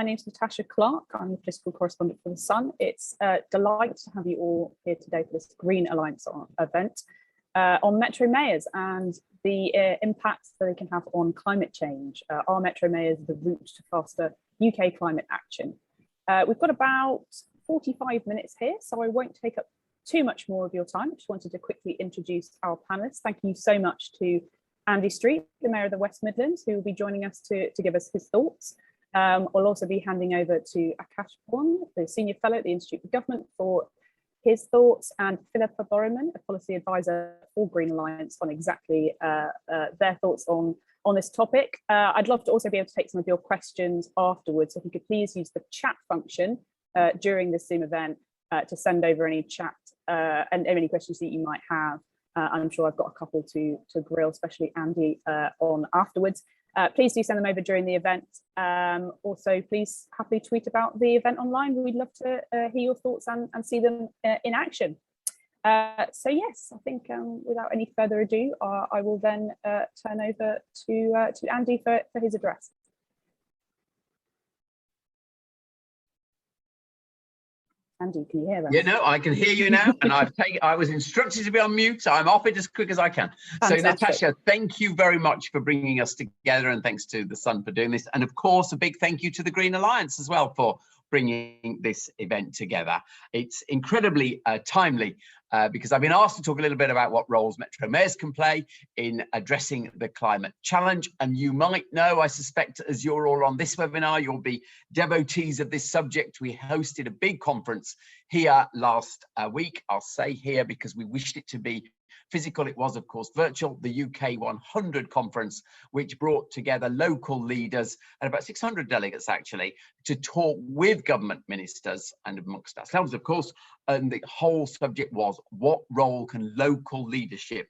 name's Natasha Clark. I'm the political correspondent for The Sun. It's a delight to have you all here today for this Green Alliance event on metro mayors and the impacts that they can have on climate change. Are metro mayors the route to faster UK climate action? We've got about 45 minutes here, so I won't take up too much more of your time. I just wanted to quickly introduce our panelists. Thank you so much to Andy Street, the Mayor of the West Midlands, who will be joining us to give us his thoughts. I'll also be handing over to Akash Paun, the Senior Fellow at the Institute for Government, for his thoughts, and Philippa Borrowman, a Policy Advisor for Green Alliance, on exactly their thoughts on this topic. I'd love to also be able to take some of your questions afterwards. So if you could please use the chat function during this Zoom event to send over any chat and any questions that you might have. I'm sure I've got a couple to grill, especially Andy, on afterwards. Please do send them over during the event. Also, please happily tweet about the event online. We'd love to hear your thoughts and see them in action. So yes, I think without any further ado, I will then turn over to Andy for his address. Andy, can you hear us? Yeah, no, I can hear you now, and I was instructed to be on mute, so I'm off it as quick as I can. Fantastic. So Natasha, thank you very much for bringing us together, and thanks to The Sun for doing this, and of course a big thank you to the Green Alliance as well for bringing this event together. It's incredibly timely because I've been asked to talk a little bit about what roles metro mayors can play in addressing the climate challenge. And you might know, I suspect, as you're all on this webinar, you'll be devotees of this subject. We hosted a big conference here last week. I'll say here because we wished it to be physical. It was, of course, virtual, the UK 100 conference, which brought together local leaders and about 600 delegates, actually, to talk with government ministers and amongst ourselves, of course. And the whole subject was, what role can local leadership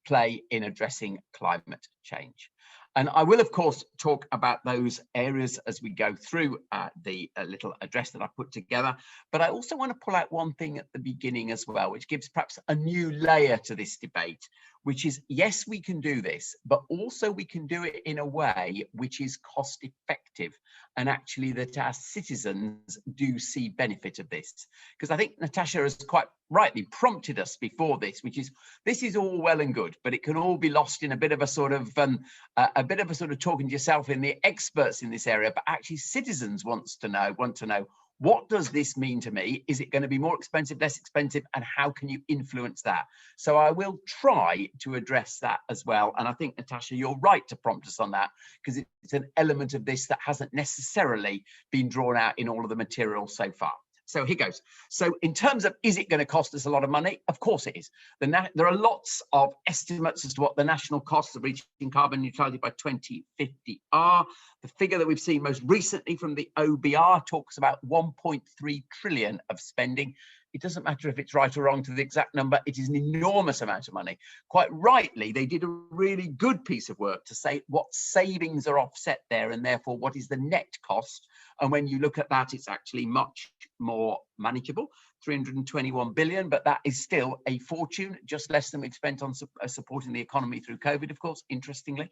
play in addressing climate change? And I will, of course, talk about those areas as we go through the little address that I put together. But I also want to pull out one thing at the beginning as well, which gives perhaps a new layer to this debate, which is, yes, we can do this, but also we can do it in a way which is cost effective, and actually that our citizens do see benefit of this. Because I think Natasha has quite rightly prompted us before this, which is, this is all well and good, but it can all be lost in a bit of a sort of talking to yourself in the experts in this area. But actually citizens want to know, what does this mean to me? Is it going to be more expensive, less expensive, and how can you influence that? So I will try to address that as well. And I think, Natasha, you're right to prompt us on that, because it's an element of this that hasn't necessarily been drawn out in all of the material so far. So here goes. So in terms of, is it going to cost us a lot of money? Of course it is. There are lots of estimates as to what the national costs of reaching carbon neutrality by 2050 are. The figure that we've seen most recently from the OBR talks about 1.3 trillion of spending. It doesn't matter if it's right or wrong to the exact number. It is an enormous amount of money. Quite rightly, they did a really good piece of work to say what savings are offset there, and therefore what is the net cost. And when you look at that, it's actually much more manageable, 321 billion, but that is still a fortune, just less than we've spent on supporting the economy through COVID, of course, interestingly,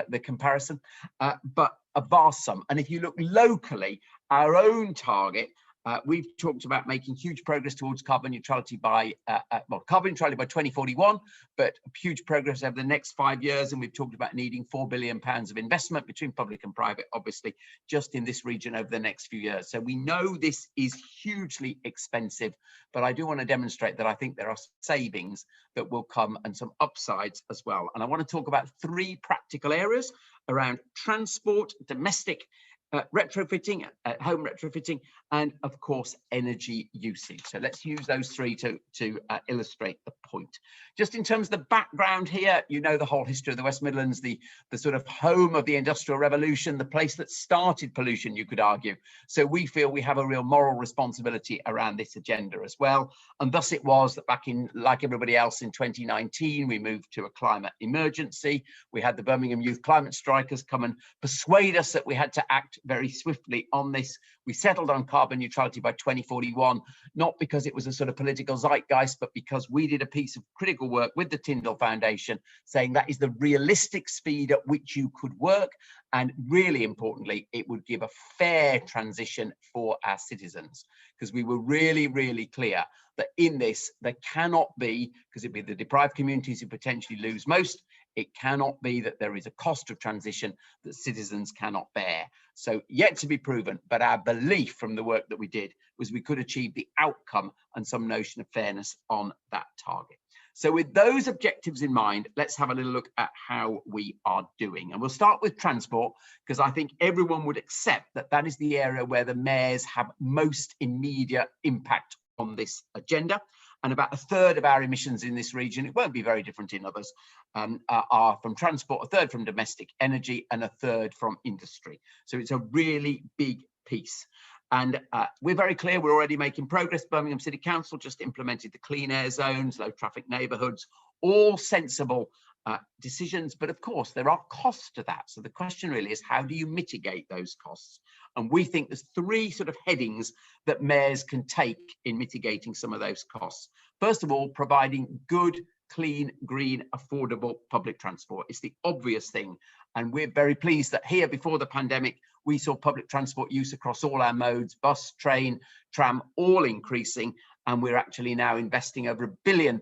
the comparison, but a vast sum. And if you look locally, our own target, we've talked about making huge progress towards carbon neutrality by 2041, but huge progress over the next 5 years. And we've talked about needing £4 billion of investment between public and private, obviously, just in this region over the next few years. So we know this is hugely expensive, but I do want to demonstrate that I think there are savings that will come and some upsides as well. And I want to talk about 3 practical areas around transport, domestic retrofitting, home retrofitting, and of course energy usage. So let's use those 3 to illustrate the point. Just in terms of the background here, you know the whole history of the West Midlands, the sort of home of the Industrial Revolution, the place that started pollution, you could argue. So we feel we have a real moral responsibility around this agenda as well. And thus it was that back in, like everybody else, in 2019, we moved to a climate emergency. We had the Birmingham Youth Climate Strikers come and persuade us that we had to act very swiftly on this. We settled on carbon neutrality by 2041, not because it was a sort of political zeitgeist, but because we did a piece of critical work with the Tyndall Foundation saying that is the realistic speed at which you could work. And really importantly, it would give a fair transition for our citizens, because we were really, really clear that in this, there cannot be, because it'd be the deprived communities who potentially lose most, it cannot be that there is a cost of transition that citizens cannot bear. So yet to be proven, but our belief from the work that we did was we could achieve the outcome and some notion of fairness on that target. So with those objectives in mind, let's have a little look at how we are doing. And we'll start with transport, because I think everyone would accept that that is the area where the mayors have most immediate impact on this agenda. And about a third of our emissions in this region, it won't be very different in others, are from transport, a third from domestic energy, and a third from industry. So it's a really big piece. And we're very clear, we're already making progress. Birmingham City Council just implemented the clean air zones, low traffic neighbourhoods, all sensible decisions. But of course, there are costs to that. So the question really is, how do you mitigate those costs? And we think there's three sort of headings that mayors can take in mitigating some of those costs. First of all, providing good, clean, green, affordable public transport. It's the obvious thing. And we're very pleased that here before the pandemic, we saw public transport use across all our modes, bus, train, tram, all increasing. And we're actually now investing over £1 billion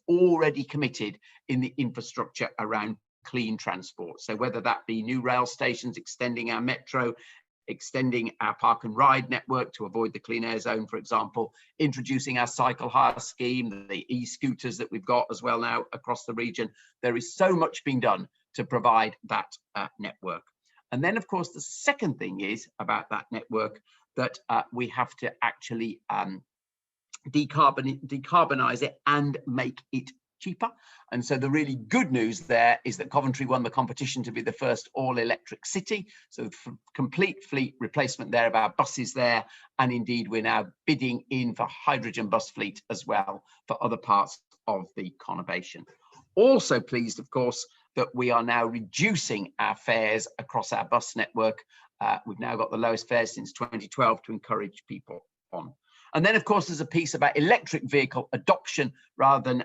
already committed in the infrastructure around clean transport. So whether that be new rail stations, extending our metro, extending our park and ride network to avoid the clean air zone, for example, introducing our cycle hire scheme, the e-scooters that we've got as well now across the region. There is so much being done to provide that network. And then, of course, the second thing is about that network that we have to actually decarbonize it and make it cheaper. And so the really good news there is that Coventry won the competition to be the first all-electric city. So complete fleet replacement there of our buses there. And indeed, we're now bidding in for hydrogen bus fleet as well for other parts of the conurbation. Also pleased, of course, that we are now reducing our fares across our bus network. We've now got the lowest fares since 2012 to encourage people on. And then, of course, there's a piece about electric vehicle adoption rather than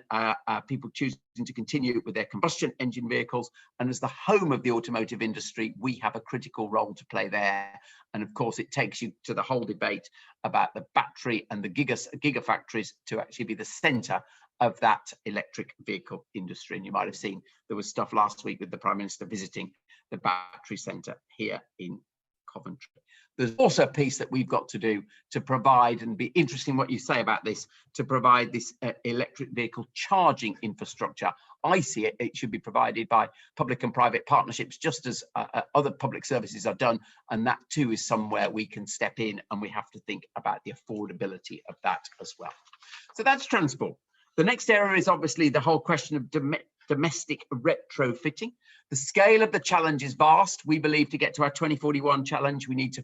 people choosing to continue with their combustion engine vehicles. And as the home of the automotive industry, we have a critical role to play there. And of course, it takes you to the whole debate about the battery and the gigafactories to actually be the centre of that electric vehicle industry. And you might have seen there was stuff last week with the Prime Minister visiting the battery centre here in Coventry. There's also a piece that we've got to do to provide, and be interesting what you say about this, to provide this electric vehicle charging infrastructure. I see it, it should be provided by public and private partnerships, just as other public services are done. And that too is somewhere we can step in, and we have to think about the affordability of that as well. So that's transport. The next area is obviously the whole question of domestic retrofitting. The scale of the challenge is vast. We believe to get to our 2041 challenge, we need to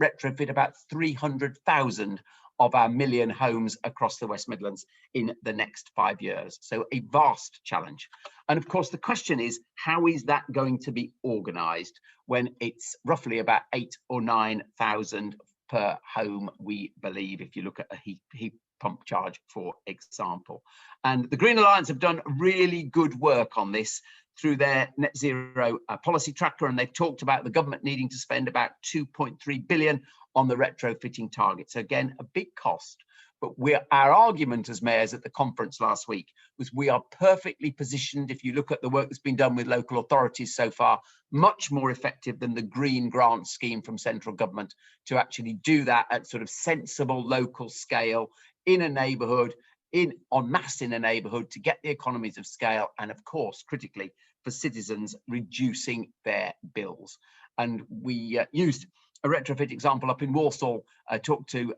retrofit about 300,000 of our million homes across the West Midlands in the next 5 years. So a vast challenge. And of course, the question is, how is that going to be organised when it's roughly about 8,000 or 9,000 per home, we believe, if you look at a heat pump charge, for example. And the Green Alliance have done really good work on this through their net zero policy tracker, and they've talked about the government needing to spend about 2.3 billion on the retrofitting target. So again, a big cost. But our argument as mayors at the conference last week was we are perfectly positioned, if you look at the work that's been done with local authorities so far, much more effective than the green grant scheme from central government to actually do that at sort of sensible local scale in a neighbourhood, en masse in a neighbourhood, to get the economies of scale, and of course, critically, for citizens, reducing their bills. And we used a retrofit example up in Walsall talked to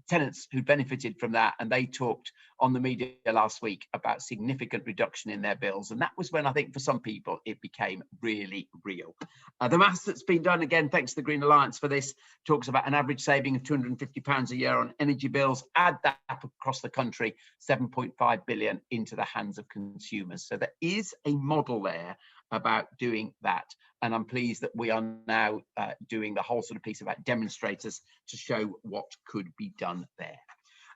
tenants who benefited from that, and they talked on the media last week about significant reduction in their bills. And that was when I think for some people it became really real. The maths that's been done, again, thanks to the Green Alliance for this, talks about an average saving of £250 a year on energy bills. Add that up across the country, 7.5 billion into the hands of consumers. So there is a model there about doing that. And I'm pleased that we are now doing the whole sort of piece about demonstrators to show what could be done there.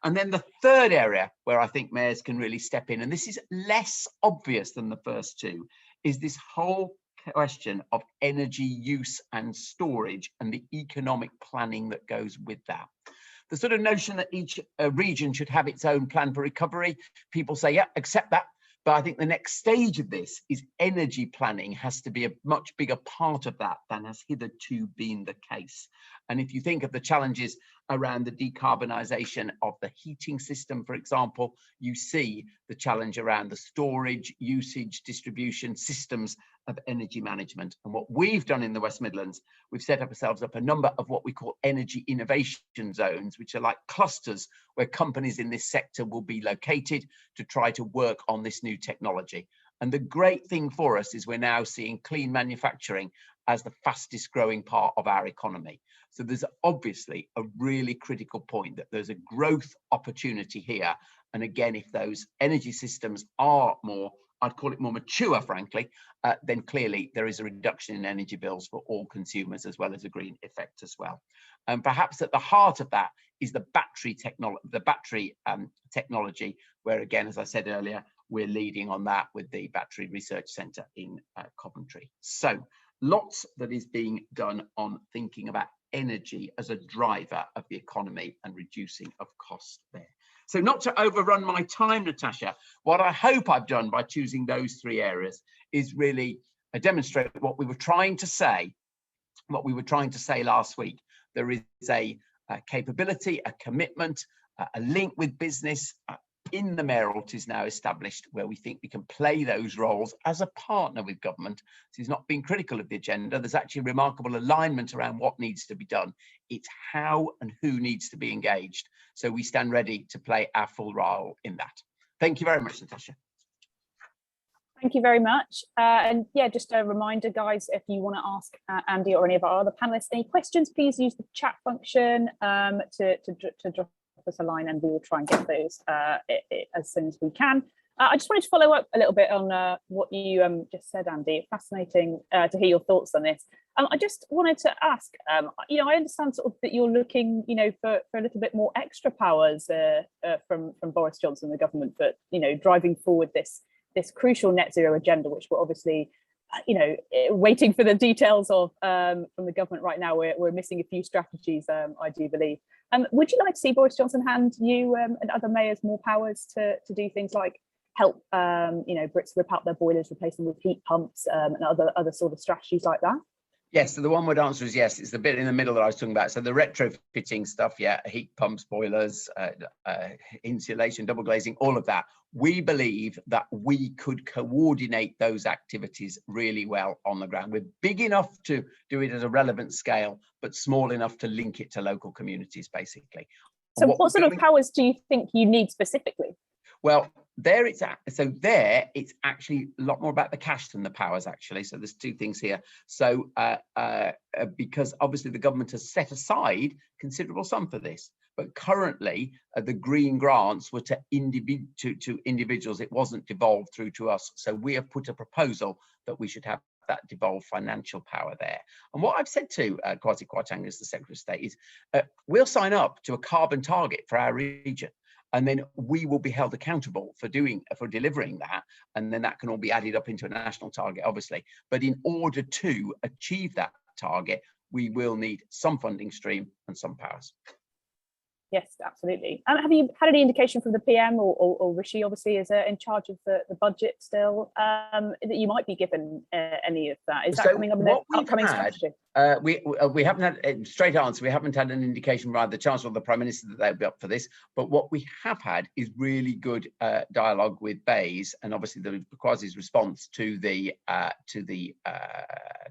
And then the third area where I think mayors can really step in, and this is less obvious than the first two, is this whole question of energy use and storage and the economic planning that goes with that. The sort of notion that each region should have its own plan for recovery, people say, yeah, accept that. But I think the next stage of this is energy planning has to be a much bigger part of that than has hitherto been the case. And if you think of the challenges around the decarbonisation of the heating system, for example, you see the challenge around the storage, usage, distribution systems of energy management. And what we've done in the West Midlands, we've set ourselves up a number of what we call energy innovation zones, which are like clusters where companies in this sector will be located to try to work on this new technology. And the great thing for us is we're now seeing clean manufacturing as the fastest growing part of our economy. So there's obviously a really critical point that there's a growth opportunity here. And again, if those energy systems are more, I'd call it more mature, frankly, then clearly there is a reduction in energy bills for all consumers, as well as a green effect as well. And perhaps at the heart of that is the battery technology, where again, as I said earlier, we're leading on that with the Battery Research Centre in Coventry. So lots that is being done on thinking about energy as a driver of the economy and reducing of costs there. So not to overrun my time, Natasha, what I hope I've done by choosing those three areas is really demonstrate what we were trying to say, last week. There is a capability, a commitment, a link with business in the mayoralties now established, where we think we can play those roles as a partner with government. So he's not being critical of the agenda. There's actually remarkable alignment around what needs to be done. It's how and who needs to be engaged. So we stand ready to play our full role in that. Thank you very much, Natasha. Thank you very much. And yeah, just a reminder, guys, if you want to ask Andy or any of our other panelists any questions, please use the chat function to drop us a line, and we will try and get those as soon as we can. I just wanted to follow up a little bit on what you just said, Andy. Fascinating to hear your thoughts on this. I just wanted to ask, I understand sort of that you're looking, for a little bit more extra powers from Boris Johnson, the government, for driving forward this crucial net zero agenda, which we're obviously, waiting for the details of from the government right now. We're missing a few strategies, I do believe. Would you like to see Boris Johnson hand you and other mayors more powers to do things like help, Brits rip out their boilers, replace them with heat pumps, and other sort of strategies like that? Yes, so the one word answer is yes. It's the bit in the middle that I was talking about. So the retrofitting stuff, yeah, heat pumps, boilers, insulation, double glazing, all of that. We believe that we could coordinate those activities really well on the ground. We're big enough to do it at a relevant scale, but small enough to link it to local communities, basically. So what sort of powers do you think you need specifically? Well, it's actually a lot more about the cash than the powers, actually. So there's two things here. So because obviously the government has set aside considerable sum for this, but currently the green grants were to individuals. It wasn't devolved through to us. So we have put a proposal that we should have that devolved financial power there. And what I've said to Kwasi Kwarteng as the Secretary of State is we'll sign up to a carbon target for our region. And then we will be held accountable for delivering that. And then that can all be added up into a national target, obviously. But in order to achieve that target, we will need some funding stream and some powers. Yes, absolutely. And have you had any indication from the PM or Rishi, obviously, is in charge of the budget still, that you might be given any of that? Is that coming up in the upcoming strategy? We haven't had a straight answer. We haven't had an indication by the Chancellor or the Prime Minister that they'll be up for this. But what we have had is really good dialogue with BEIS, and obviously the Kwasi's response to the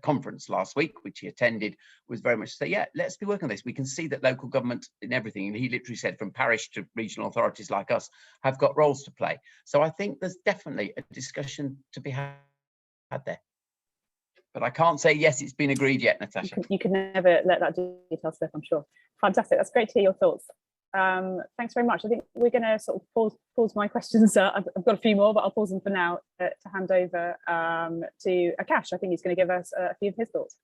conference last week, which he attended, was very much to say, yeah, let's be working on this. We can see that local government in everything, and he literally said from parish to regional authorities like us have got roles to play. So I think there's definitely a discussion to be had there. But I can't say yes, it's been agreed yet, Natasha. You can never let that detail slip, I'm sure. Fantastic. That's great to hear your thoughts. Thanks very much. I think we're going to sort of pause my questions. I've got a few more, but I'll pause them for now to hand over to Akash. I think he's going to give us a few of his thoughts.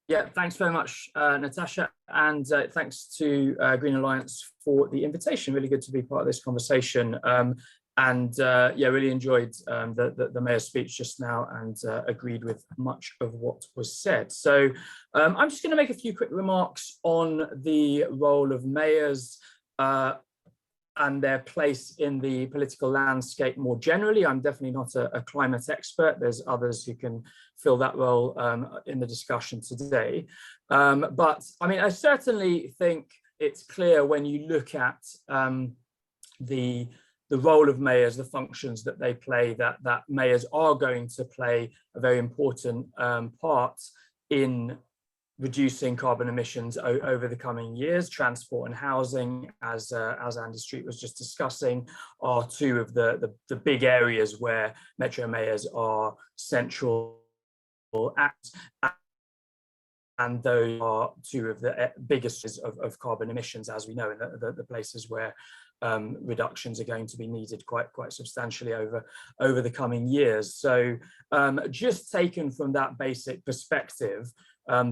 Yeah, thanks very much, Natasha, and thanks to Green Alliance for the invitation. Really good to be part of this conversation. Yeah, really enjoyed the Mayor's speech just now, and agreed with much of what was said. So I'm just going to make a few quick remarks on the role of mayors and their place in the political landscape more generally. I'm definitely not a climate expert. There's others who can fill that role in the discussion today. But I mean, I certainly think it's clear when you look at the role of mayors, the functions that they play, that mayors are going to play a very important part in reducing carbon emissions over the coming years. Transport and housing, as Andy Street was just discussing, are two of the big areas where metro mayors are central acts, and those are two of the biggest of carbon emissions, as we know, in the places where reductions are going to be needed quite substantially over the coming years. So just taken from that basic perspective,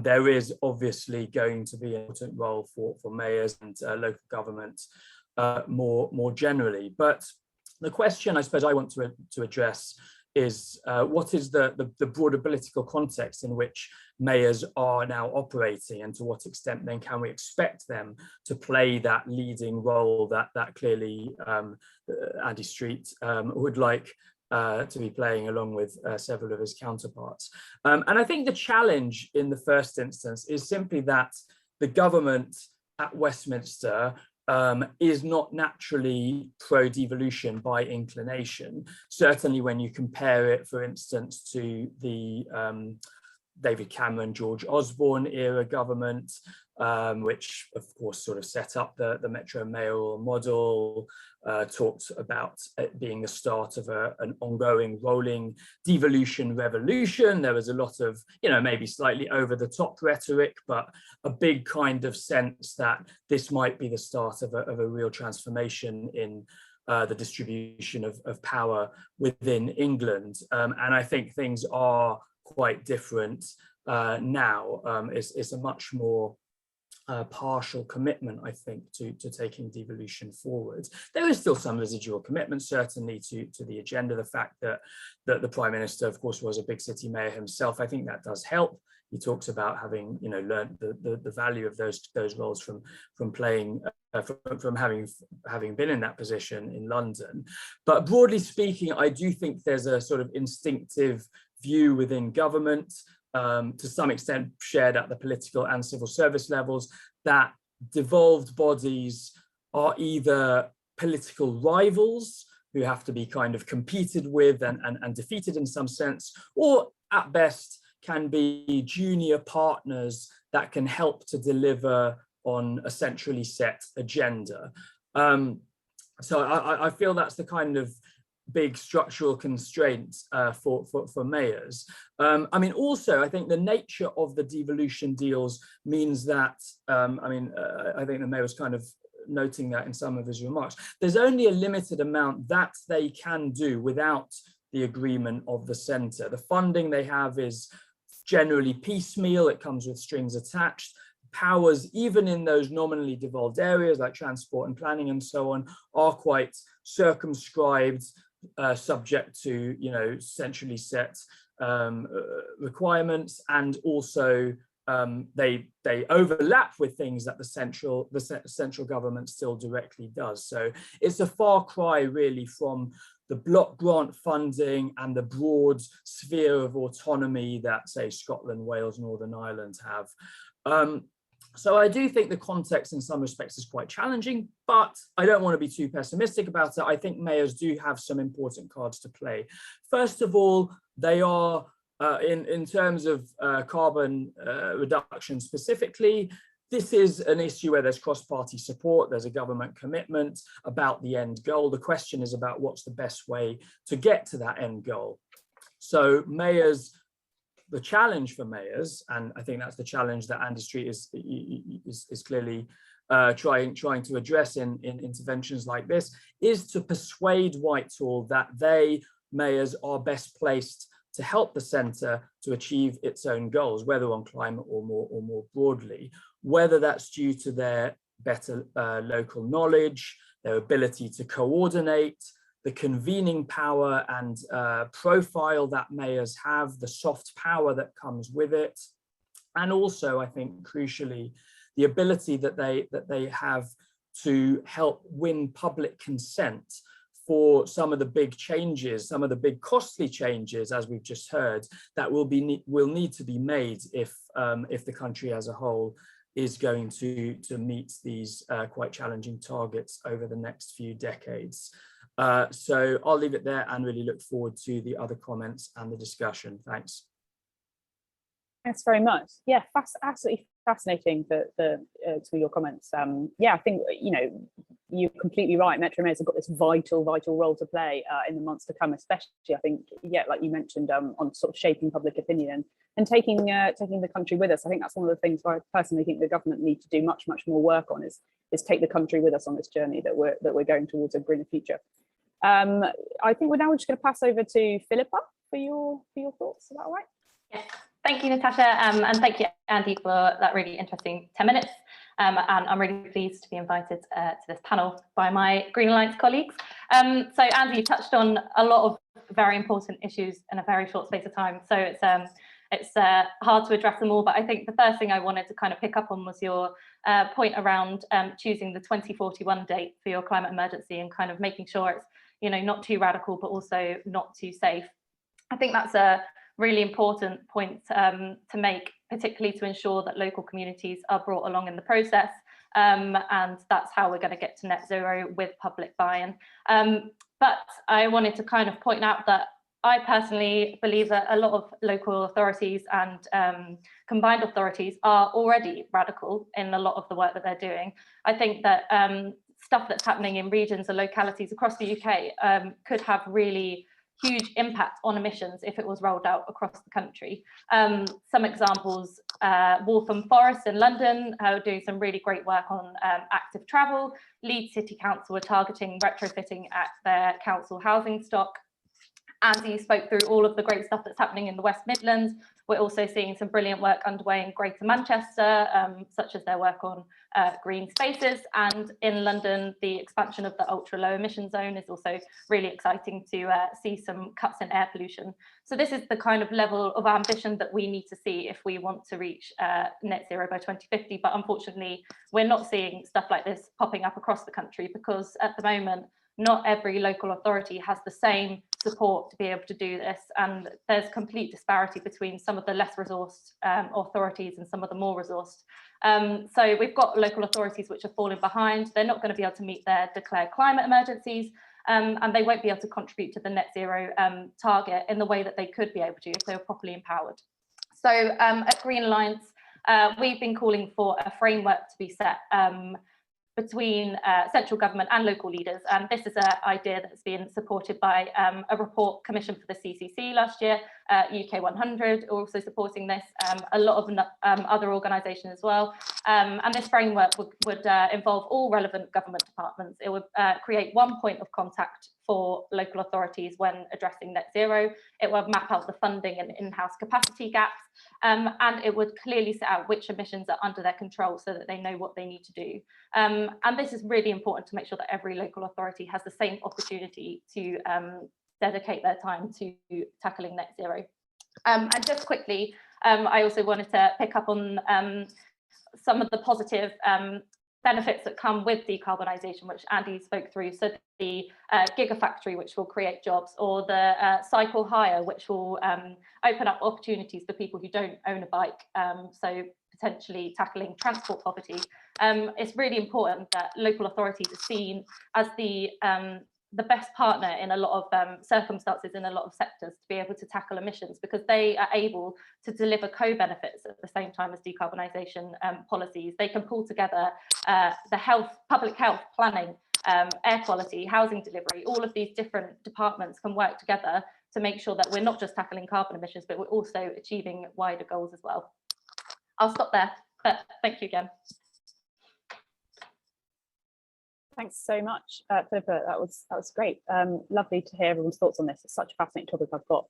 there is obviously going to be an important role for mayors and local government more generally. But the question I suppose I want to address is what is the broader political context in which mayors are now operating, and to what extent then can we expect them to play that leading role that clearly Andy Street would like to be playing, along with several of his counterparts. And I think the challenge in the first instance is simply that the government at Westminster is not naturally pro-devolution by inclination. Certainly when you compare it, for instance, to the David Cameron, George Osborne era government, which of course sort of set up the Metro mayoral model, talked about it being the start of an ongoing rolling devolution revolution. There was a lot of, maybe slightly over the top rhetoric, but a big kind of sense that this might be the start of a real transformation in the distribution of power within England. And I think things are quite different now. It's a much more partial commitment, I think, to taking devolution forward. There is still some residual commitment, certainly, to the agenda. The fact that the Prime Minister, of course, was a big city mayor himself, I think that does help. He talks about having, learned the value of those roles from playing, from having been in that position in London. But broadly speaking, I do think there's a sort of instinctive view within government, to some extent shared at the political and civil service levels, that devolved bodies are either political rivals who have to be kind of competed with and defeated in some sense, or at best can be junior partners that can help to deliver on a centrally set agenda. So I feel that's the kind of big structural constraints for mayors. I mean, also, I think the nature of the devolution deals means that, I think the mayor was kind of noting that in some of his remarks, there's only a limited amount that they can do without the agreement of the centre. The funding they have is generally piecemeal, it comes with strings attached. Powers, even in those nominally devolved areas like transport and planning and so on, are quite circumscribed, subject to centrally set requirements, and also they overlap with things that the central government still directly does. So it's a far cry really from the block grant funding and the broad sphere of autonomy that, say, Scotland, Wales, Northern Ireland have. So I do think the context in some respects is quite challenging, but I don't want to be too pessimistic about it. I think mayors do have some important cards to play. First of all, they are, in terms of carbon reduction specifically, this is an issue where there's cross-party support, there's a government commitment about the end goal. The question is about what's the best way to get to that end goal. So mayors, the challenge for mayors, and I think that's the challenge that Andy Street is clearly trying to address in interventions like this, is to persuade Whitehall that mayors are best placed to help the centre to achieve its own goals, whether on climate or more broadly, whether that's due to their better local knowledge, their ability to coordinate, the convening power and profile that mayors have, the soft power that comes with it, and also, I think, crucially, the ability that they have to help win public consent for some of the big changes, some of the big costly changes, as we've just heard, that will need to be made if the country as a whole is going to meet these quite challenging targets over the next few decades. So I'll leave it there and really look forward to the other comments and the discussion. Thanks. Thanks very much. Yeah, absolutely fascinating to your comments. Yeah, I think, you know, you're completely right. Metro mayors have got this vital role to play in the months to come, especially, I think, yeah, like you mentioned, on sort of shaping public opinion and taking the country with us. I think that's one of the things I personally think the government need to do much more work on is take the country with us on this journey that we're going towards a greener future. I think we're just going to pass over to Philippa for your thoughts. Is that all right? Yes. Thank you, Natasha, and thank you, Andy, for that really interesting 10 minutes. And I'm really pleased to be invited to this panel by my Green Alliance colleagues. So Andy, you touched on a lot of very important issues in a very short space of time. So it's hard to address them all, but I think the first thing I wanted to kind of pick up on was your point around choosing the 2041 date for your climate emergency and kind of making sure it's, you know, not too radical, but also not too safe. I think that's a really important point to make, particularly to ensure that local communities are brought along in the process. And that's how we're going to get to net zero with public buy-in. But I wanted to kind of point out that I personally believe that a lot of local authorities and combined authorities are already radical in a lot of the work that they're doing. I think that stuff that's happening in regions and localities across the UK could have really huge impact on emissions if it was rolled out across the country. Some examples, Waltham Forest in London are doing some really great work on active travel. Leeds City Council are targeting retrofitting at their council housing stock. Andy spoke through all of the great stuff that's happening in the West Midlands. We're also seeing some brilliant work underway in Greater Manchester, such as their work on green spaces. And in London, the expansion of the ultra low emission zone is also really exciting to see some cuts in air pollution. So this is the kind of level of ambition that we need to see if we want to reach net zero by 2050. But unfortunately, we're not seeing stuff like this popping up across the country because at the moment, not every local authority has the same support to be able to do this, and there's complete disparity between some of the less resourced authorities and some of the more resourced. So we've got local authorities which are falling behind. They're not going to be able to meet their declared climate emergencies, and they won't be able to contribute to the net zero target in the way that they could be able to if they were properly empowered. So at Green Alliance, we've been calling for a framework to be set between central government and local leaders. And this is an idea that's been supported by a report commissioned for the CCC last year, UK 100 are also supporting this, a lot of other organisations as well. And this framework would involve all relevant government departments. It would create one point of contact for local authorities when addressing net zero. It would map out the funding and in-house capacity gaps, and it would clearly set out which emissions are under their control so that they know what they need to do. And this is really important to make sure that every local authority has the same opportunity to dedicate their time to tackling net zero. And just quickly, I also wanted to pick up on some of the positive benefits that come with decarbonisation, which Andy spoke through. So the gigafactory, which will create jobs, or the cycle hire, which will open up opportunities for people who don't own a bike. So potentially tackling transport poverty. It's really important that local authorities are seen as the best partner in a lot of circumstances, in a lot of sectors, to be able to tackle emissions, because they are able to deliver co-benefits at the same time as decarbonisation policies. They can pull together the public health planning, air quality, housing delivery. All of these different departments can work together to make sure that we're not just tackling carbon emissions, but we're also achieving wider goals as well. I'll stop there, but thank you again. Thanks so much, Philippa. That was great. Lovely to hear everyone's thoughts on this. It's such a fascinating topic. I've got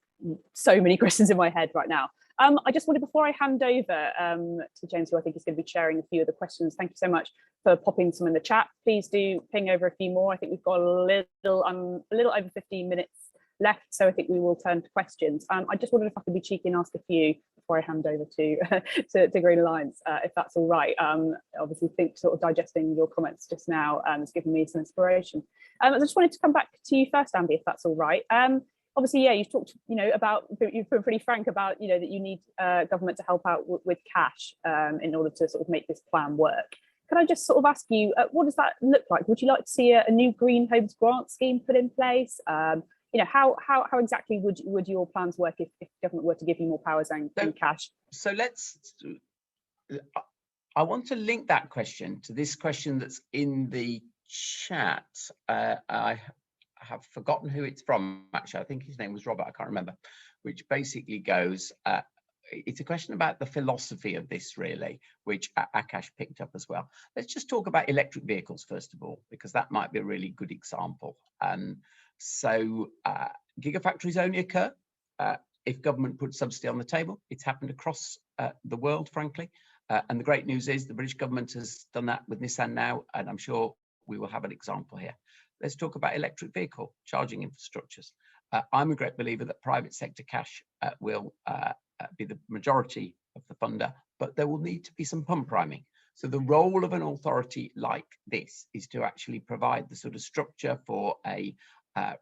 so many questions in my head right now. I just wanted, before I hand over to James, who I think is going to be sharing a few of the questions, thank you so much for popping some in the chat. Please do ping over a few more. I think we've got a little over 15 minutes left, so I think we will turn to questions. I just wondered if I could be cheeky and ask a few before I hand over to Green Alliance, if that's all right. Obviously, think sort of digesting your comments just now has given me some inspiration. I just wanted to come back to you first, Andy, if that's all right. Obviously, yeah, you've talked, about, you've been pretty frank about, that you need government to help out with cash in order to sort of make this plan work. Can I just sort of ask you, what does that look like? Would you like to see a new Green Homes grant scheme put in place? How exactly would your plans work if government were to give you more powers and cash? So I want to link that question to this question that's in the chat. I have forgotten who it's from, actually. I think his name was Robert, I can't remember, which basically goes, it's a question about the philosophy of this, really, which Akash picked up as well. Let's just talk about electric vehicles, first of all, because that might be a really good example. So gigafactories only occur if government puts subsidy on the table. It's happened across the world, frankly. And the great news is the British government has done that with Nissan now, and I'm sure we will have an example here. Let's talk about electric vehicle charging infrastructures. I'm a great believer that private sector cash will be the majority of the funder, but there will need to be some pump priming. So the role of an authority like this is to actually provide the sort of structure for a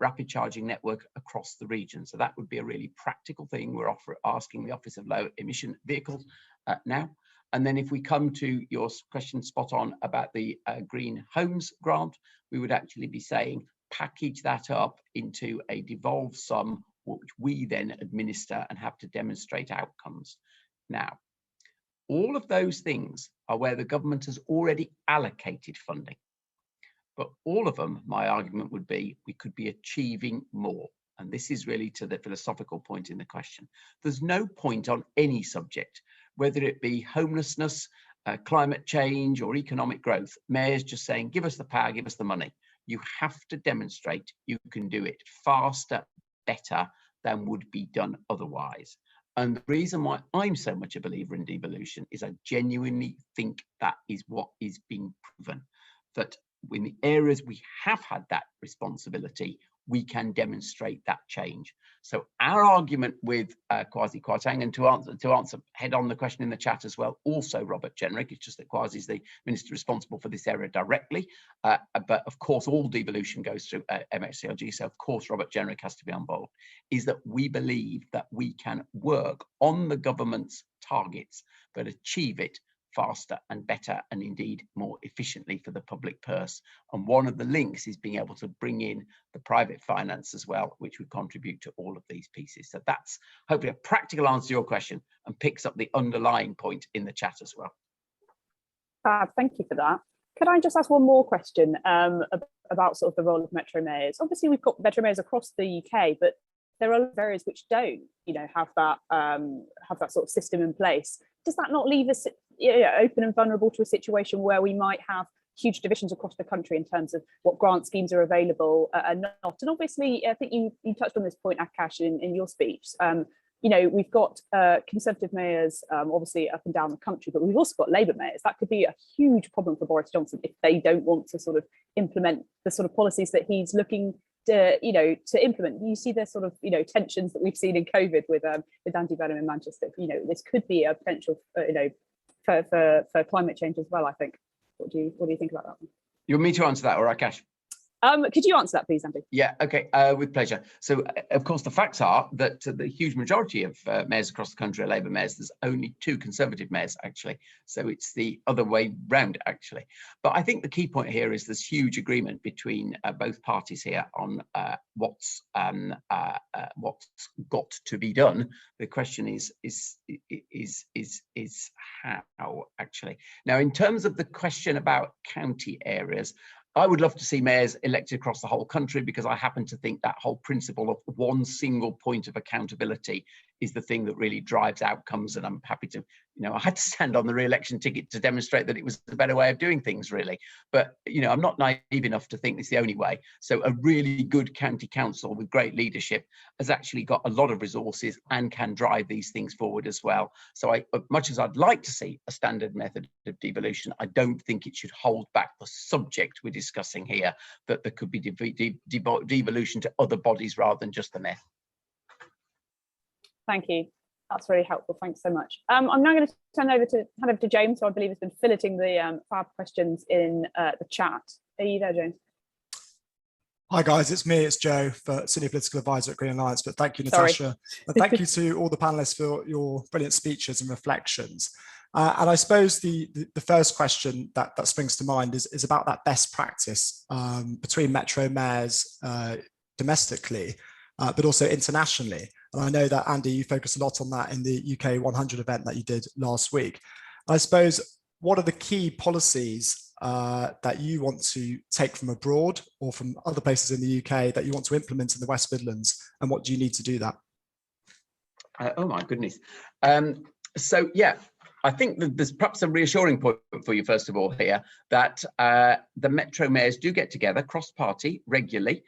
rapid charging network across the region. So that would be a really practical thing. We're asking the Office of Low Emission Vehicles now. And then if we come to your question spot on about the Green Homes grant, we would actually be saying package that up into a devolved sum, which we then administer and have to demonstrate outcomes. Now, all of those things are where the government has already allocated funding. But all of them, my argument would be, we could be achieving more. And this is really to the philosophical point in the question. There's no point on any subject, whether it be homelessness, climate change, or economic growth, mayors just saying, give us the power, give us the money. You have to demonstrate you can do it faster, better than would be done otherwise. And the reason why I'm so much a believer in devolution is I genuinely think that is what is being proven, that in the areas we have had that responsibility, we can demonstrate that change. So our argument with Kwasi Kwarteng, and to answer head on the question in the chat as well, also Robert Jenrick, it's just that Kwasi is the minister responsible for this area directly, but of course all devolution goes through MHCLG, so of course Robert Jenrick has to be involved, is that we believe that we can work on the government's targets, but achieve it faster and better, and indeed more efficiently for the public purse. And one of the links is being able to bring in the private finance as well, which would contribute to all of these pieces. So that's hopefully a practical answer to your question and picks up the underlying point in the chat as well. Fab, thank you for that. Could I just ask one more question about sort of the role of metro mayors? Obviously, we've got metro mayors across the UK, but there are areas which don't, have that sort of system in place. Does that not leave us open and vulnerable to a situation where we might have huge divisions across the country in terms of what grant schemes are available and not? And obviously, I think you touched on this point, Akash, in your speech. We've got Conservative mayors, obviously up and down the country, but we've also got Labour mayors. That could be a huge problem for Boris Johnson if they don't want to sort of implement the sort of policies that he's looking to implement? Do you see the sort of tensions that we've seen in COVID with Andy Burnham in Manchester? This could be a potential for climate change as well. I think. What do you think about that one? You want me to answer that, or Akash? Could you answer that, please, Andy? Yeah, okay, with pleasure. So, of course, the facts are that the huge majority of mayors across the country are Labour mayors. There's only 2 Conservative mayors, actually. So it's the other way round, actually. But I think the key point here is there's huge agreement between both parties here on what's got to be done. The question is how, actually. Now, in terms of the question about county areas, I would love to see mayors elected across the whole country, because I happen to think that whole principle of one single point of accountability is the thing that really drives outcomes. And I'm happy to, I had to stand on the re-election ticket to demonstrate that it was a better way of doing things, really. But, I'm not naive enough to think it's the only way. So a really good county council with great leadership has actually got a lot of resources and can drive these things forward as well. So much as I'd like to see a standard method of devolution, I don't think it should hold back the subject we're discussing here, that there could be devolution to other bodies rather than just the mayor. Thank you. That's really helpful. Thanks so much. I'm now going to hand over to James, who I believe has been filleting the fab questions in the chat. Are you there, James? Hi guys, it's Joe, for Senior Political Advisor at Green Alliance. But thank you, Natasha, and thank you to all the panelists for your brilliant speeches and reflections. And I suppose the first question that springs to mind is about that best practice between metro mayors domestically, but also internationally. And I know that, Andy, you focused a lot on that in the UK 100 event that you did last week. I suppose, what are the key policies that you want to take from abroad or from other places in the UK that you want to implement in the West Midlands, and what do you need to do that? Oh my goodness. So yeah, I think that there's perhaps a reassuring point for you, first of all, here, that the metro mayors do get together cross-party regularly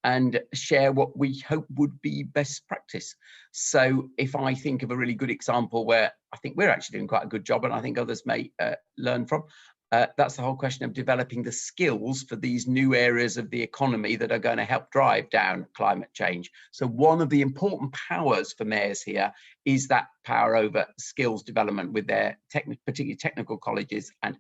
and share what we hope would be best practice. So if I think of a really good example where I think we're actually doing quite a good job, and I think others may learn from, that's the whole question of developing the skills for these new areas of the economy that are going to help drive down climate change. So one of the important powers for mayors here is that power over skills development with their particularly technical colleges and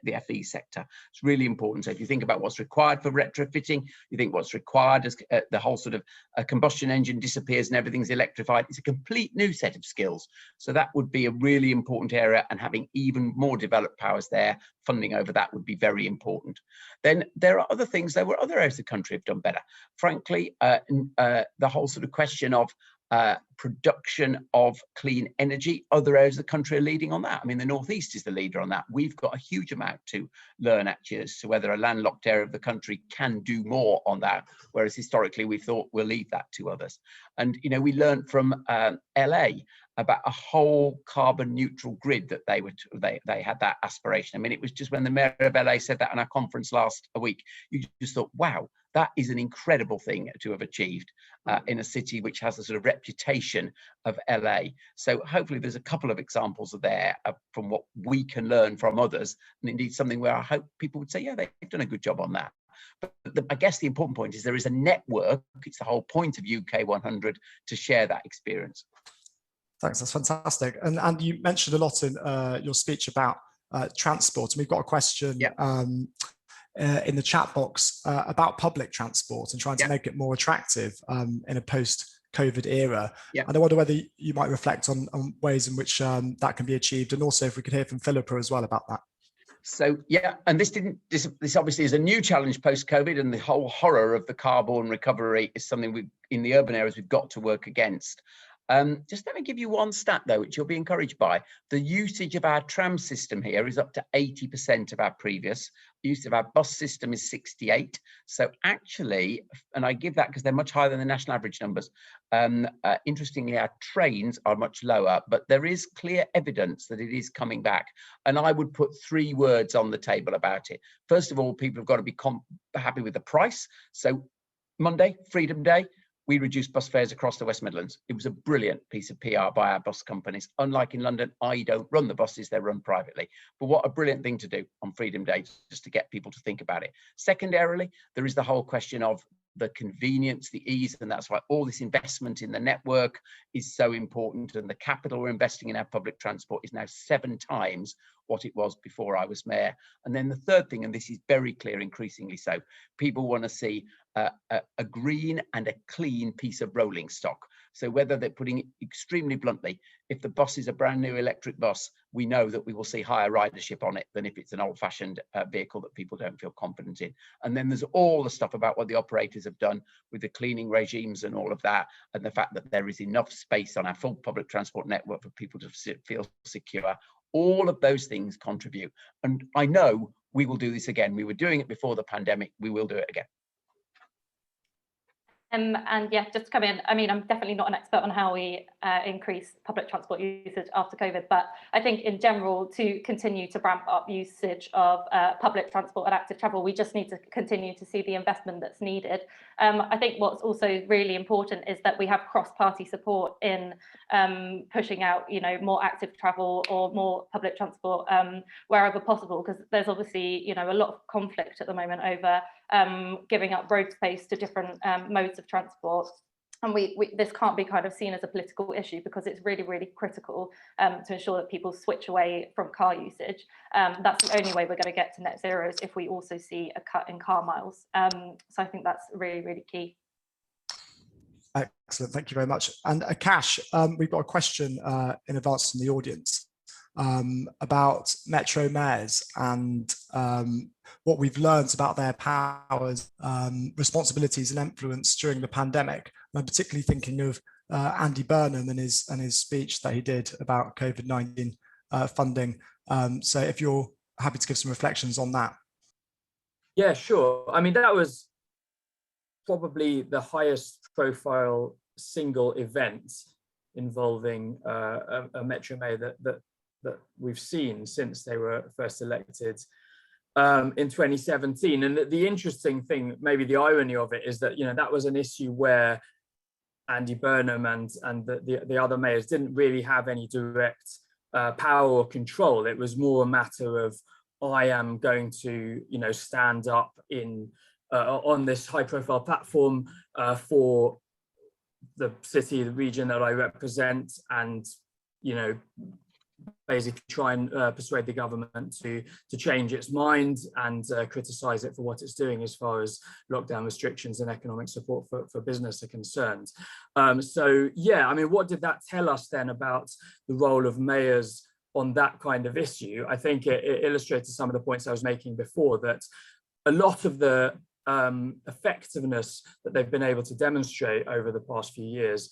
the FE sector. It's really important. So if you think about what's required for retrofitting, you think what's required as the whole sort of combustion engine disappears and everything's electrified, it's a complete new set of skills. So that would be a really important area, and having even more developed powers there, funding over that would be very important. Then there are other things, there were other areas of the country have done better. Frankly, the whole sort of question of production of clean energy, other areas of the country are leading on that. I mean, the Northeast is the leader on that. We've got a huge amount to learn actually as to whether a landlocked area of the country can do more on that, whereas historically we thought we'll leave that to others. And we learned from LA about a whole carbon neutral grid that they had that aspiration. I mean, it was just when the mayor of LA said that on our conference last week, you just thought, wow, that is an incredible thing to have achieved in a city which has a sort of reputation of LA. So hopefully there's a couple of examples there from what we can learn from others, and indeed something where I hope people would say, yeah, they've done a good job on that. But I guess the important point is there is a network. It's the whole point of UK 100 to share that experience. Thanks, that's fantastic. And you mentioned a lot in your speech about transport, and we've got a question in the chat box about public transport and trying to make it more attractive in a post-COVID era. And I wonder whether you might reflect on ways in which that can be achieved, and also if we could hear from Philippa as well about that. So yeah, and this obviously is a new challenge post-COVID, and the whole horror of the carbon recovery is something in the urban areas we've got to work against. Just let me give you one stat though, which you'll be encouraged by. The usage of our tram system here is up to 80% of our previous. The use of our bus system is 68. So actually, and I give that because they're much higher than the national average numbers. Interestingly, our trains are much lower, but there is clear evidence that it is coming back. And I would put 3 words on the table about it. First of all, people have got to be happy with the price. So Monday, Freedom Day, we reduced bus fares across the West Midlands. It was a brilliant piece of PR by our bus companies. Unlike in London, I don't run the buses, they're run privately. But what a brilliant thing to do on Freedom Day, just to get people to think about it. Secondarily, there is the whole question of the convenience, the ease, and that's why all this investment in the network is so important. And the capital we're investing in our public transport is now 7 times what it was before I was mayor. And then the third thing, and this is very clear, increasingly so, people want to see a green and a clean piece of rolling stock. So whether they're putting it extremely bluntly, if the bus is a brand new electric bus, we know that we will see higher ridership on it than if it's an old-fashioned vehicle that people don't feel confident in. And then there's all the stuff about what the operators have done with the cleaning regimes and all of that, and the fact that there is enough space on our full public transport network for people to feel secure. All of those things contribute. And I know we will do this again. We were doing it before the pandemic. We will do it again. And yeah, just to come in, I mean, I'm definitely not an expert on how we increase public transport usage after COVID, but I think in general, to continue to ramp up usage of public transport and active travel, we just need to continue to see the investment that's needed. I think what's also really important is that we have cross-party support in pushing out, you know, more active travel or more public transport wherever possible, because there's obviously, you know, a lot of conflict at the moment over giving up road space to different modes of transport. And this can't be kind of seen as a political issue, because it's really, really critical to ensure that people switch away from car usage. That's the only way we're going to get to net zero, is if we also see a cut in car miles. So I think that's really, really key. Excellent, thank you very much. And Akash, we've got a question in advance from the audience about metro mayors and what we've learned about their powers, responsibilities and influence during the pandemic. I'm particularly thinking of Andy Burnham and his speech that he did about COVID-19 funding. So if you're happy to give some reflections on that. Yeah, sure. I mean, that was probably the highest profile single event involving a metro mayor that we've seen since they were first elected in 2017. And the interesting thing, maybe the irony of it, is that, you know, that was an issue where Andy Burnham and the other mayors didn't really have any direct power or control. It was more a matter of, I am going to, you know, stand up in on this high-profile platform for the city, the region that I represent, and, you know, basically try and persuade the government to change its mind and criticize it for what it's doing as far as lockdown restrictions and economic support for business are concerned. So yeah, I mean, what did that tell us then about the role of mayors on that kind of issue? I think it illustrated some of the points I was making before, that a lot of the effectiveness that they've been able to demonstrate over the past few years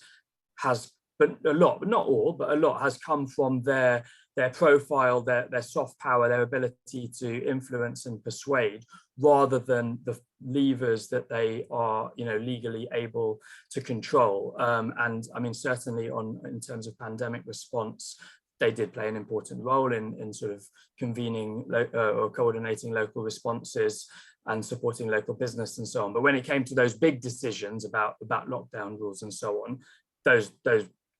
has, but a lot, but not all, but a lot has come from their profile, their soft power, their ability to influence and persuade, rather than the levers that they are, you know, legally able to control. And I mean, certainly in terms of pandemic response, they did play an important role in sort of convening or coordinating local responses and supporting local business and so on. But when it came to those big decisions about lockdown rules and so on, those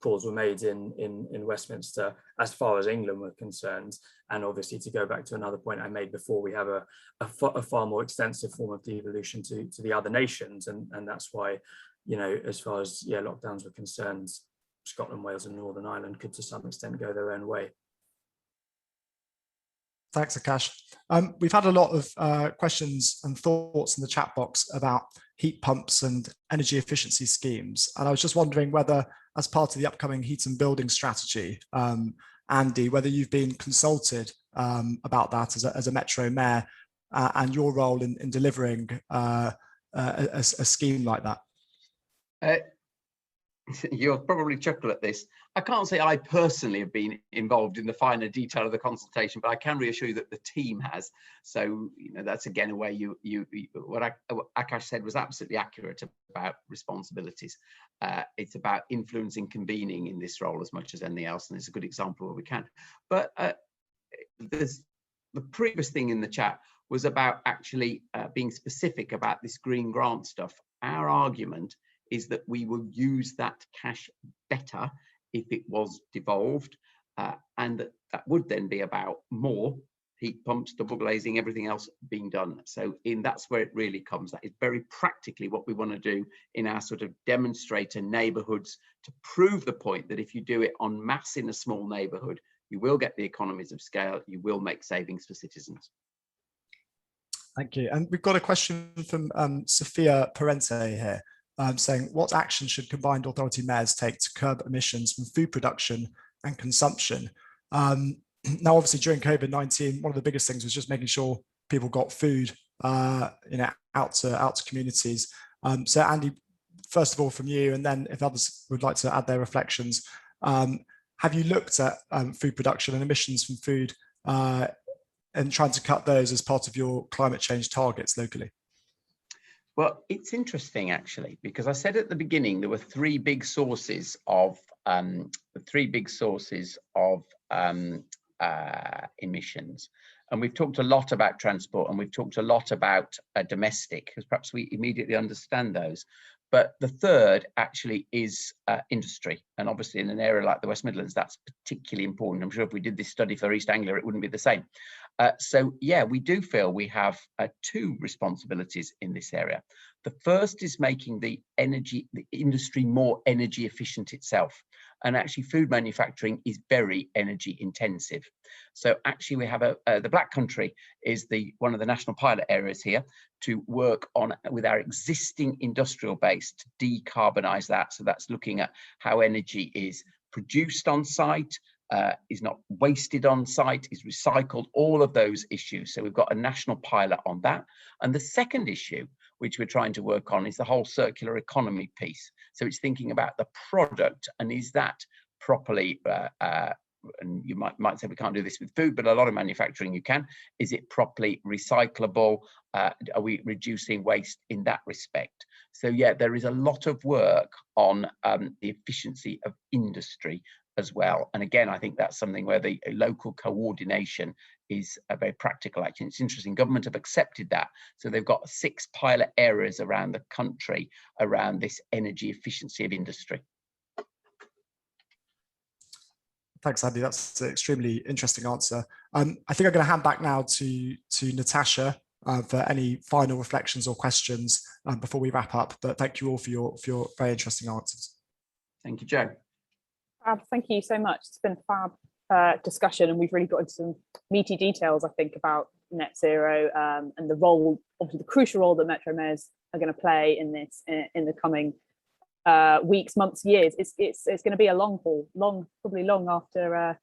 calls were made in Westminster as far as England were concerned. And obviously, to go back to another point I made before, we have a far more extensive form of devolution to the other nations. And that's why, you know, as far as lockdowns were concerned, Scotland, Wales and Northern Ireland could to some extent go their own way. Thanks, Akash. We've had a lot of questions and thoughts in the chat box about heat pumps and energy efficiency schemes. And I was just wondering whether, as part of the upcoming heat and building strategy, Andy, whether you've been consulted about that as a Metro Mayor and your role in delivering a scheme like that. You'll probably chuckle at this. I can't say I personally have been involved in the finer detail of the consultation, but I can reassure you that the team has. So, you know, that's again a way what Akash said was absolutely accurate about responsibilities. It's about influencing convening in this role as much as anything else, and it's a good example where we can. But there's the previous thing in the chat was about actually being specific about this green grant stuff. Our argument is that we will use that cash better if it was devolved, and that would then be about more heat pumps, double glazing, everything else being done. So that's where it really comes. That is very practically what we want to do in our sort of demonstrator neighborhoods, to prove the point that if you do it en masse in a small neighborhood, you will get the economies of scale, you will make savings for citizens. Thank you. And we've got a question from Sophia Parente here, saying, what action should combined authority mayors take to curb emissions from food production and consumption? Now, obviously, during COVID-19, one of the biggest things was just making sure people got food, out to communities. So, Andy, first of all, from you, and then if others would like to add their reflections, have you looked at food production and emissions from food and trying to cut those as part of your climate change targets locally? Well, it's interesting, actually, because I said at the beginning there were three big sources of emissions, and we've talked a lot about transport, and we've talked a lot about domestic, because perhaps we immediately understand those. But the third actually is industry, and obviously in an area like the West Midlands, that's particularly important. I'm sure if we did this study for East Anglia, it wouldn't be the same. So yeah, we do feel we have two responsibilities in this area. The first is making the industry more energy efficient itself. And actually food manufacturing is very energy intensive. So actually we have the Black Country is one of the national pilot areas here to work on with our existing industrial base to decarbonize that. So that's looking at how energy is produced on site, is not wasted on site, is recycled, all of those issues. So we've got a national pilot on that. And the second issue, which we're trying to work on, is the whole circular economy piece. So it's thinking about the product, and is that properly, and you might say we can't do this with food, but a lot of manufacturing you can. Is it properly recyclable? Are we reducing waste in that respect? So yeah, there is a lot of work on the efficiency of industry as well. And again, I think that's something where the local coordination is a very practical action. It's interesting, government have accepted that. So they've got 6 pilot areas around the country around this energy efficiency of industry. Thanks, Andy. That's an extremely interesting answer. I think I'm going to hand back now to Natasha for any final reflections or questions before we wrap up. But thank you all for your very interesting answers. Thank you, Joe. Thank you so much. It's been a fab discussion, and we've really got into some meaty details, I think, about net zero and the role, obviously the crucial role that metro mayors are going to play in this in the coming weeks, months, years. It's going to be a long haul, probably long after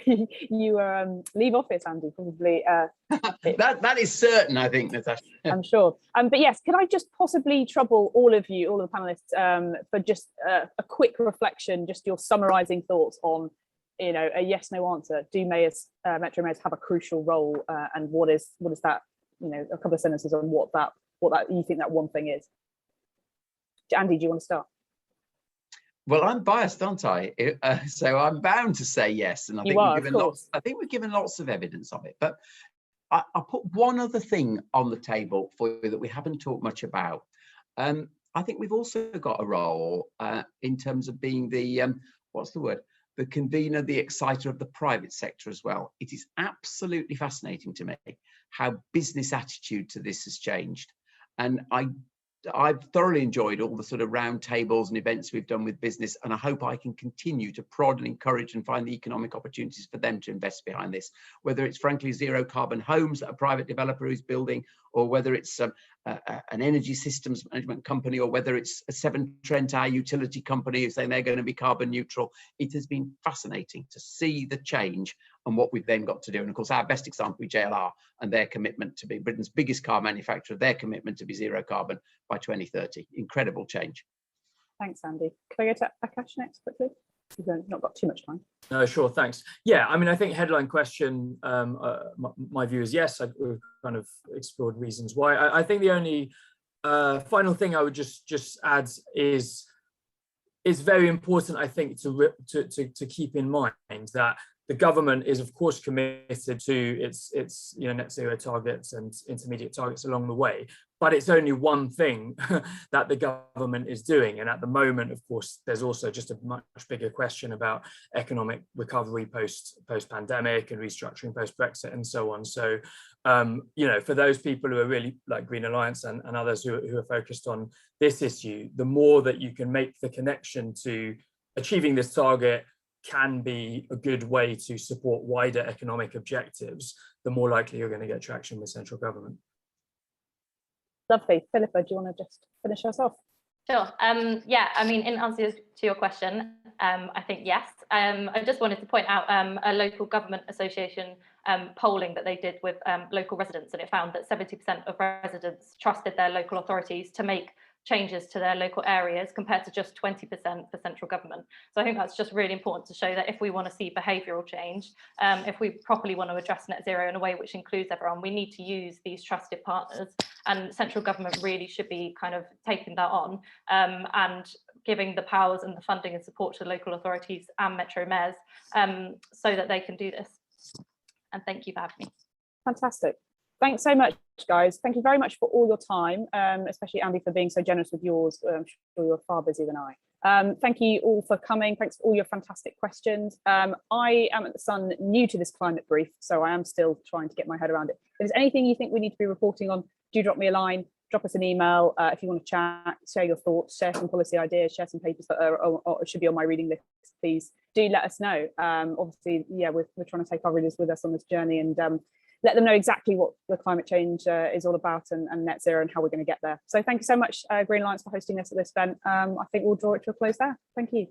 you leave office, Andy. Probably that is certain, I think, Natasha. I'm sure. But yes, can I just possibly trouble all of you, all of the panelists, for just a quick reflection, just your summarising thoughts on, a yes/no answer. Do metro mayors have a crucial role, and what is that? A couple of sentences on what that you think that one thing is. Andy, do you want to start? Well, I'm biased, aren't I? So I'm bound to say yes, and I think we've given lots of evidence of it. But I'll put one other thing on the table for you that we haven't talked much about. I think we've also got a role in terms of being the the convener, the exciter of the private sector as well. It is absolutely fascinating to me how business attitude to this has changed, and I've thoroughly enjoyed all the sort of round tables and events we've done with business, and I hope I can continue to prod and encourage and find the economic opportunities for them to invest behind this, whether it's frankly zero carbon homes that a private developer is building, or whether it's an energy systems management company, or whether it's a Severn Trent, our utility company, saying they're going to be carbon neutral. It has been fascinating to see the change and what we've then got to do. And of course, our best example is JLR and their commitment to be Britain's biggest car manufacturer, their commitment to be zero carbon by 2030. Incredible change. Thanks, Andy. Can I go to Akash next quickly? We've not got too much time. No, sure, thanks. Yeah, I mean, I think headline question, my view is yes. We've kind of explored reasons why. I think the only final thing I would just add is very important, I think, to keep in mind that the government is, of course, committed to its net zero targets and intermediate targets along the way, but it's only one thing that the government is doing. And at the moment, of course, there's also just a much bigger question about economic recovery post-pandemic and restructuring post-Brexit and so on. So, for those people who are really like Green Alliance and others who are focused on this issue, the more that you can make the connection to achieving this target can be a good way to support wider economic objectives, the more likely you're going to get traction with central government. Lovely. Philippa, do you want to just finish us off? Sure. Yeah, I mean, in answer to your question, I think yes. I just wanted to point out a local government association polling that they did with local residents, and it found that 70% of residents trusted their local authorities to make changes to their local areas compared to just 20% for central government. So I think that's just really important to show that if we want to see behavioural change, if we properly want to address net zero in a way which includes everyone, we need to use these trusted partners, and central government really should be kind of taking that on and giving the powers and the funding and support to local authorities and metro mayors so that they can do this. And thank you for having me. Fantastic. Thanks so much, guys. Thank you very much for all your time, especially Andy for being so generous with yours. I'm sure you're far busier than I. Thank you all for coming. Thanks for all your fantastic questions. I am at the Sun new to this climate brief, so I am still trying to get my head around it. If there's anything you think we need to be reporting on, do drop me a line, drop us an email. If you want to chat, share your thoughts, share some policy ideas, share some papers that are should be on my reading list, please do let us know. Obviously, yeah, we're trying to take our readers with us on this journey and let them know exactly what the climate change is all about and net zero and how we're going to get there. So thank you so much, Green Alliance, for hosting us at this event. I think we'll draw it to a close there. Thank you.